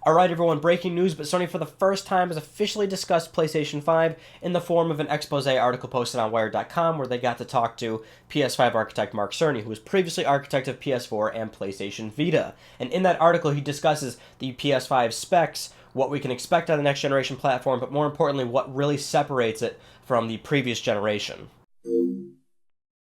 Alright everyone, breaking news, but Sony for the first time has officially discussed PlayStation 5 in the form of an expose article posted on Wired.com where they got to talk to PS5 architect Mark Cerny, who was previously architect of PS4 and PlayStation Vita. And in that article he discusses the PS5 specs, what we can expect on the next generation platform, but more importantly what really separates it from the previous generation.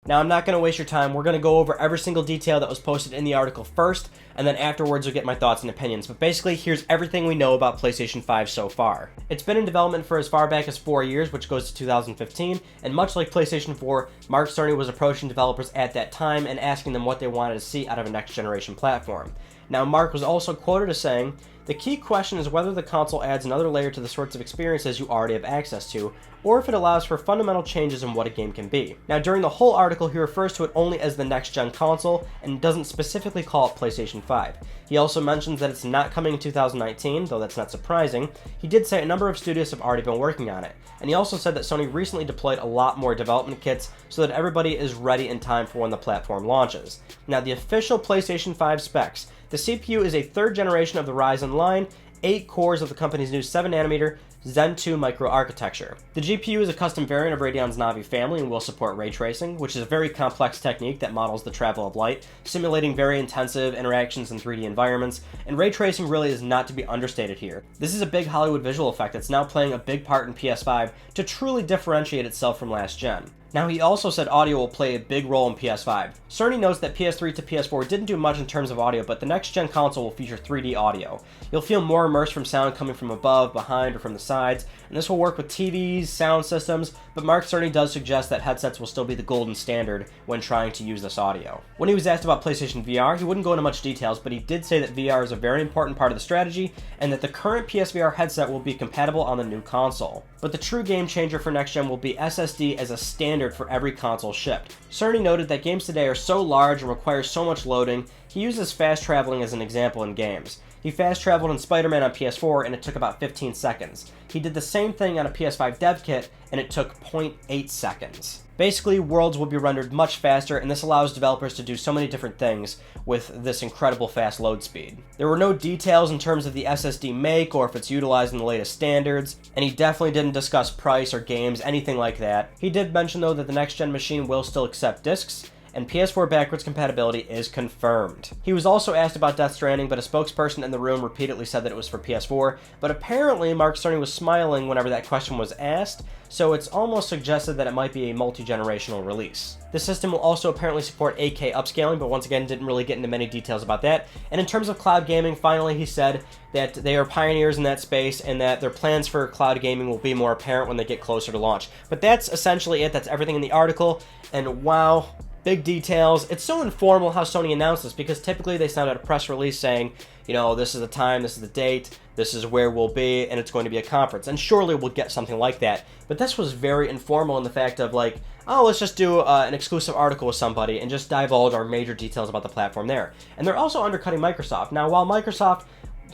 Now, I'm not going to waste your time. We're going to go over every single detail that was posted in the article first, and then afterwards you'll get my thoughts and opinions. But basically, here's everything we know about PlayStation 5 so far. It's been in development for as far back as 4 years, which goes to 2015, and much like PlayStation 4, Mark Cerny was approaching developers at that time and asking them what they wanted to see out of a next-generation platform. Now, Mark was also quoted as saying, "The key question is whether the console adds another layer to the sorts of experiences you already have access to, or if it allows for fundamental changes in what a game can be." Now, during the whole article, he refers to it only as the next-gen console, and doesn't specifically call it PlayStation 5. He also mentions that it's not coming in 2019, though that's not surprising. He did say a number of studios have already been working on it, and he also said that Sony recently deployed a lot more development kits so that everybody is ready in time for when the platform launches. Now, the official PlayStation 5 specs. The CPU is a third generation of the Ryzen line, 8 cores of the company's new 7nm Zen 2 microarchitecture. The GPU is a custom variant of Radeon's Navi family and will support ray tracing, which is a very complex technique that models the travel of light, simulating very intensive interactions in 3D environments, and ray tracing really is not to be understated here. This is a big Hollywood visual effect that's now playing a big part in PS5 to truly differentiate itself from last gen. Now, he also said audio will play a big role in PS5. Cerny notes that PS3 to PS4 didn't do much in terms of audio, but the next-gen console will feature 3D audio. You'll feel more immersed from sound coming from above, behind, or from the sides, and this will work with TVs, sound systems, but Mark Cerny does suggest that headsets will still be the golden standard when trying to use this audio. When he was asked about PlayStation VR, he wouldn't go into much details, but he did say that VR is a very important part of the strategy, and that the current PSVR headset will be compatible on the new console. But the true game changer for next-gen will be SSD as a standard for every console shipped. Cerny noted that games today are so large and require so much loading. He uses fast traveling as an example in games. He fast traveled in Spider-Man on PS4 and it took about 15 seconds. He did the same thing on a PS5 dev kit and it took 0.8 seconds. Basically, worlds will be rendered much faster, and this allows developers to do so many different things with this incredible fast load speed. There were no details in terms of the SSD make or if it's utilizing the latest standards, and he definitely didn't discuss price or games, anything like that. He did mention though that the next-gen machine will still accept discs, and PS4 backwards compatibility is confirmed. He was also asked about Death Stranding, but a spokesperson in the room repeatedly said that it was for PS4, but apparently Mark Cerny was smiling whenever that question was asked, so it's almost suggested that it might be a multi-generational release. The system will also apparently support 8K upscaling, but once again didn't really get into many details about that. And in terms of cloud gaming, finally he said that they are pioneers in that space and that their plans for cloud gaming will be more apparent when they get closer to launch. But that's essentially it. That's everything in the article, and wow, big details. It's so informal how Sony announced this, because typically they send out a press release saying, you know, this is the time, this is the date, this is where we'll be, and it's going to be a conference. And surely we'll get something like that. But this was very informal in the fact of like, oh, let's just do an exclusive article with somebody and just divulge our major details about the platform there. And they're also undercutting Microsoft. Now, while Microsoft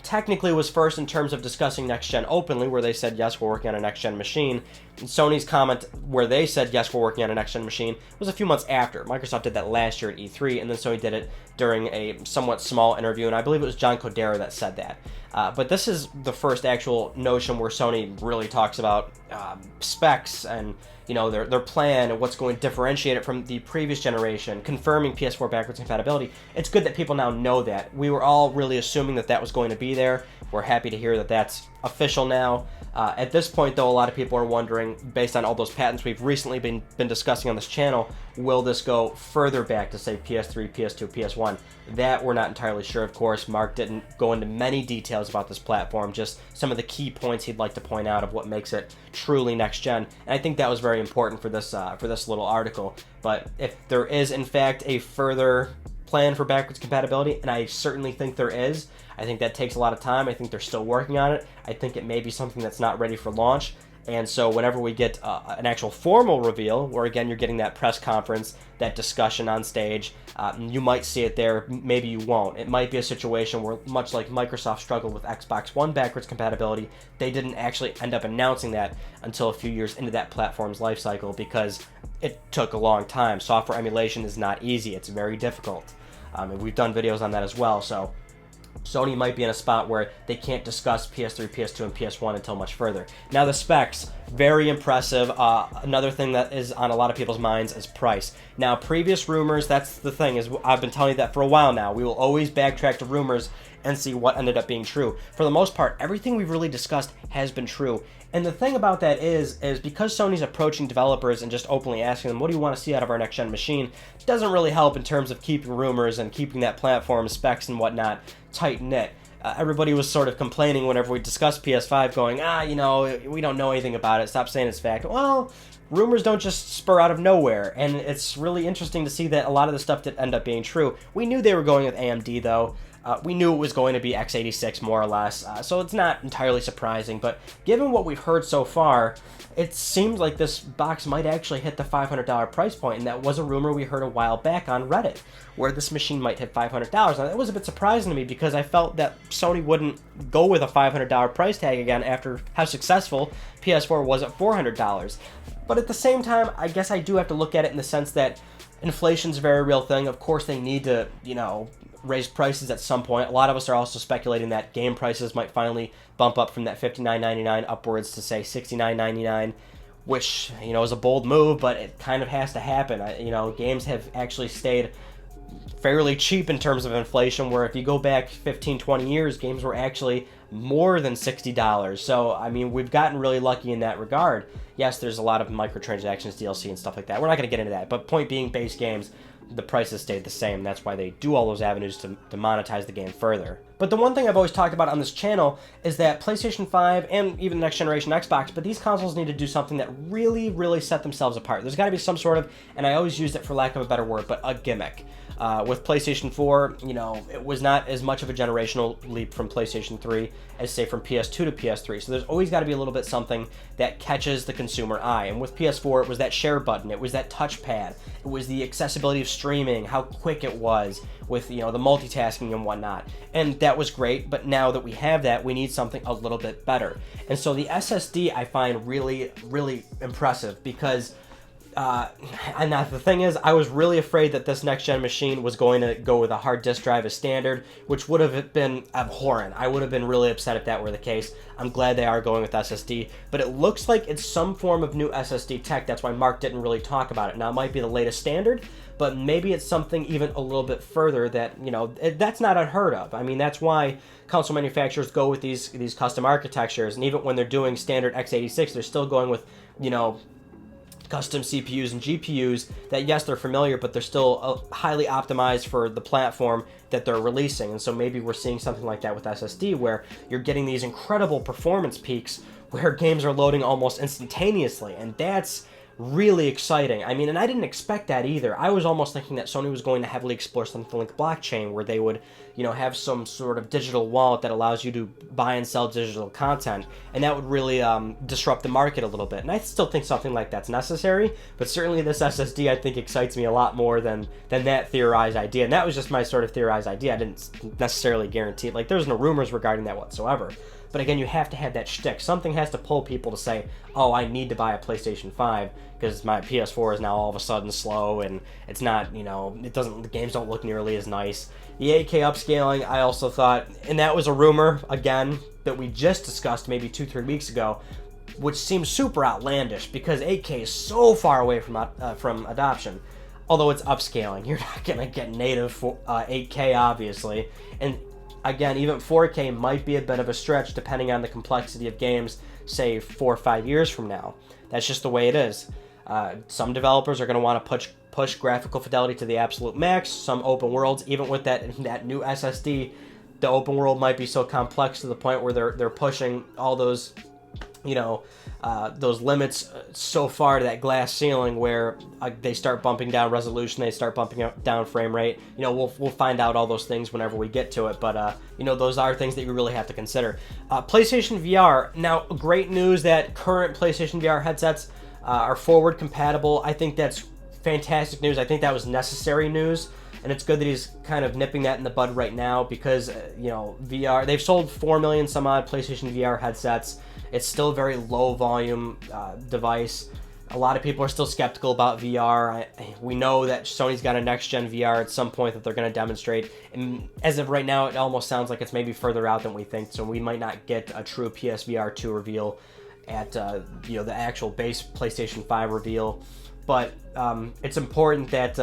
technically was first in terms of discussing next-gen openly, where they said, yes, we're working on a next-gen machine, and Sony's comment where they said, yes, we're working on a next-gen machine, was a few months after. Microsoft did that last year at E3, and then Sony did it during a somewhat small interview, and I believe it was John Codera that said that. But this is the first actual notion where Sony really talks about specs and, you know, their plan and what's going to differentiate it from the previous generation, confirming PS4 backwards compatibility. It's good that people now know that. We were all really assuming that that was going to be there. We're happy to hear that that's official now. At this point, though, a lot of people are wondering, based on all those patents we've recently been discussing on this channel, will this go further back to, say, PS3, PS2, PS1? That we're not entirely sure, of course. Mark didn't go into many details about this platform, just some of the key points he'd like to point out of what makes it truly next-gen. And I think that was very important for this little article. But if there is, in fact, a further plan for backwards compatibility, and I certainly think there is, I think that takes a lot of time. I think they're still working on it. I think it may be something that's not ready for launch. And so whenever we get an actual formal reveal, where again you're getting that press conference, that discussion on stage, you might see it there, maybe you won't. It might be a situation where, much like Microsoft struggled with Xbox One backwards compatibility, they didn't actually end up announcing that until a few years into that platform's life cycle, because it took a long time. Software emulation is not easy. It's very difficult. And we've done videos on that as well, so Sony might be in a spot where they can't discuss PS3, PS2, and PS1 until much further. Now the specs, very impressive. Another thing that is on a lot of people's minds is price. Now previous rumors, that's the thing, is I've been telling you that for a while now. We will always backtrack to rumors and see what ended up being true. For the most part, everything we've really discussed has been true. And the thing about that is because Sony's approaching developers and just openly asking them, what do you want to see out of our next-gen machine, doesn't really help in terms of keeping rumors and keeping that platform specs and whatnot tight-knit. Everybody was sort of complaining whenever we discussed PS5, going, we don't know anything about it, stop saying it's fact. Well, rumors don't just spur out of nowhere, and it's really interesting to see that a lot of the stuff did end up being true. We knew they were going with AMD, though. We knew it was going to be x86, more or less, so it's not entirely surprising, but given what we've heard so far, it seems like this box might actually hit the $500 price point, and that was a rumor we heard a while back on Reddit, where this machine might hit $500. Now, that was a bit surprising to me, because I felt that Sony wouldn't go with a $500 price tag again after how successful PS4 was at $400. But at the same time, I guess I do have to look at it in the sense that inflation's a very real thing. Of course, they need to, raise prices at some point. A lot of us are also speculating that game prices might finally bump up from that $59.99 upwards to, say, $69.99, which, is a bold move, but it kind of has to happen. Games have actually stayed fairly cheap in terms of inflation, where if you go back 15, 20 years, games were actually more than $60. So, we've gotten really lucky in that regard. Yes, there's a lot of microtransactions, DLC, and stuff like that. We're not going to get into that, but point being, base games, the prices stayed the same. That's why they do all those avenues to monetize the game further. But the one thing I've always talked about on this channel is that PlayStation 5 and even next generation Xbox, but these consoles need to do something that really, really set themselves apart. There's got to be some sort of, and I always use it for lack of a better word, but a gimmick. With PlayStation 4, it was not as much of a generational leap from PlayStation 3 as, say, from PS2 to PS3. So there's always got to be a little bit something that catches the consumer eye. And with PS4, it was that share button, it was that touchpad, it was the accessibility of streaming, how quick it was with, the multitasking and whatnot. And that was great, but now that we have that, we need something a little bit better. And so the SSD I find really, really impressive, because and the thing is, I was really afraid that this next-gen machine was going to go with a hard disk drive as standard, which would have been abhorrent. I would have been really upset if that were the case. I'm glad they are going with SSD, but it looks like it's some form of new SSD tech. That's why Mark didn't really talk about it. Now, it might be the latest standard, but maybe it's something even a little bit further that, that's not unheard of. That's why console manufacturers go with these custom architectures, and even when they're doing standard x86, they're still going with, custom CPUs and GPUs that, yes, they're familiar, but they're still highly optimized for the platform that they're releasing. And so maybe we're seeing something like that with SSD, where you're getting these incredible performance peaks where games are loading almost instantaneously, and that's really exciting. And I didn't expect that either. I was almost thinking that Sony was going to heavily explore something like blockchain, where they would, have some sort of digital wallet that allows you to buy and sell digital content, and that would really disrupt the market a little bit. And I still think something like that's necessary, but certainly this SSD, I think, excites me a lot more than that theorized idea. And that was just my sort of theorized idea. I didn't necessarily guarantee it. There's no rumors regarding that whatsoever. But again, you have to have that shtick. Something has to pull people to say, oh, I need to buy a PlayStation 5 because my PS4 is now all of a sudden slow, and it's not, the games don't look nearly as nice. The 8K upscaling, I also thought, and that was a rumor, again, that we just discussed maybe 2-3 weeks ago, which seems super outlandish because 8K is so far away from adoption. Although it's upscaling, you're not going to get native 8K, obviously. And again, even 4K might be a bit of a stretch depending on the complexity of games, say 4 or 5 years from now. That's just the way it is. Some developers are going to want to push graphical fidelity to the absolute max. Some open worlds, even with that new SSD, the open world might be so complex to the point where they're pushing all those, those limits so far to that glass ceiling where they start bumping down resolution, they start bumping down frame rate. We'll find out all those things whenever we get to it, but those are things that you really have to consider. PlayStation VR. Now, great news that current PlayStation VR headsets are forward compatible. I think that's fantastic news. I think that was necessary news, and it's good that he's kind of nipping that in the bud right now because VR. They've sold 4 million some odd PlayStation VR headsets. It's still a very low volume device. A lot of people are still skeptical about VR. We know that Sony's got a next-gen VR at some point that they're going to demonstrate. And as of right now, it almost sounds like it's maybe further out than we think, so we might not get a true PSVR 2 reveal at the actual base PlayStation 5 reveal. But it's important that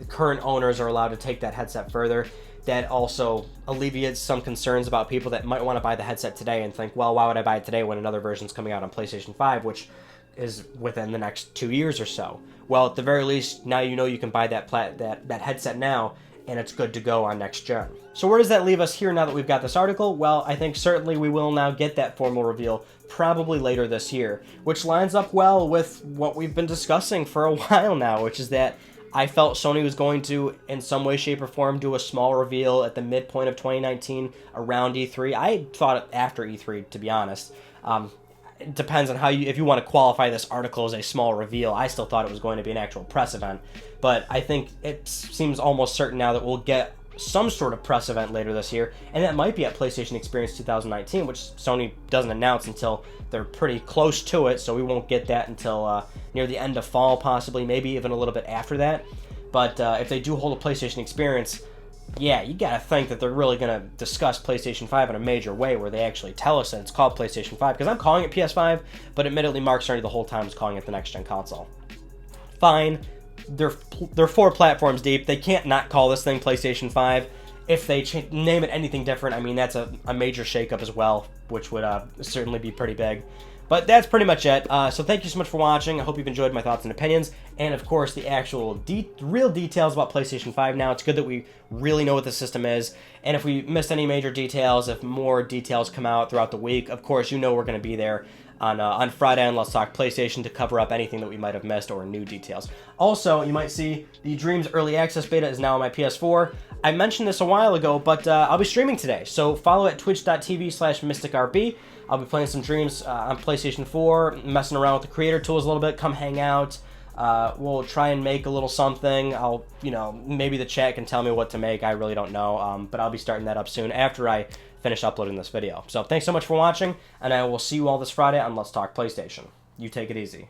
current owners are allowed to take that headset further. That also alleviates some concerns about people that might want to buy the headset today and think, well, why would I buy it today when another version's coming out on PlayStation 5, which is within the next 2 years or so. Well, at the very least, now you know you can buy that headset now, and it's good to go on next gen. So where does that leave us here now that we've got this article? Well, I think certainly we will now get that formal reveal probably later this year, which lines up well with what we've been discussing for a while now, which is that I felt Sony was going to, in some way, shape, or form, do a small reveal at the midpoint of 2019 around E3. I thought after E3, to be honest. It depends on if you want to qualify this article as a small reveal. I still thought it was going to be an actual press event, but I think it seems almost certain now that we'll get some sort of press event later this year, and that might be at PlayStation Experience 2019, which Sony doesn't announce until they're pretty close to it, so we won't get that until near the end of fall, possibly, maybe even a little bit after that. But if they do hold a PlayStation Experience, yeah, you gotta think that they're really gonna discuss PlayStation 5 in a major way, where they actually tell us that it's called PlayStation 5, because I'm calling it PS5, but admittedly Mark Cerny the whole time is calling it the next-gen console. Fine, they're 4 platforms deep, they can't not call this thing PlayStation 5. If they name it anything different, I mean, that's a major shakeup as well, which would certainly be pretty big. But that's pretty much it. So thank you so much for watching. I hope you've enjoyed my thoughts and opinions, and of course the actual real details about PlayStation 5 now. It's good that we really know what the system is, and if we missed any major details, if more details come out throughout the week, of course you know we're going to be there on Friday on Let's Talk PlayStation to cover up anything that we might have missed or new details. Also, you might see the Dreams Early Access Beta is now on my PS4. I mentioned this a while ago, but I'll be streaming today, so follow at twitch.tv/MysticRB. I'll be playing some Dreams on PlayStation 4, messing around with the creator tools a little bit. Come hang out. We'll try and make a little something. Maybe the chat can tell me what to make. I really don't know, but I'll be starting that up soon after I finish uploading this video. So thanks so much for watching, and I will see you all this Friday on Let's Talk PlayStation. You take it easy.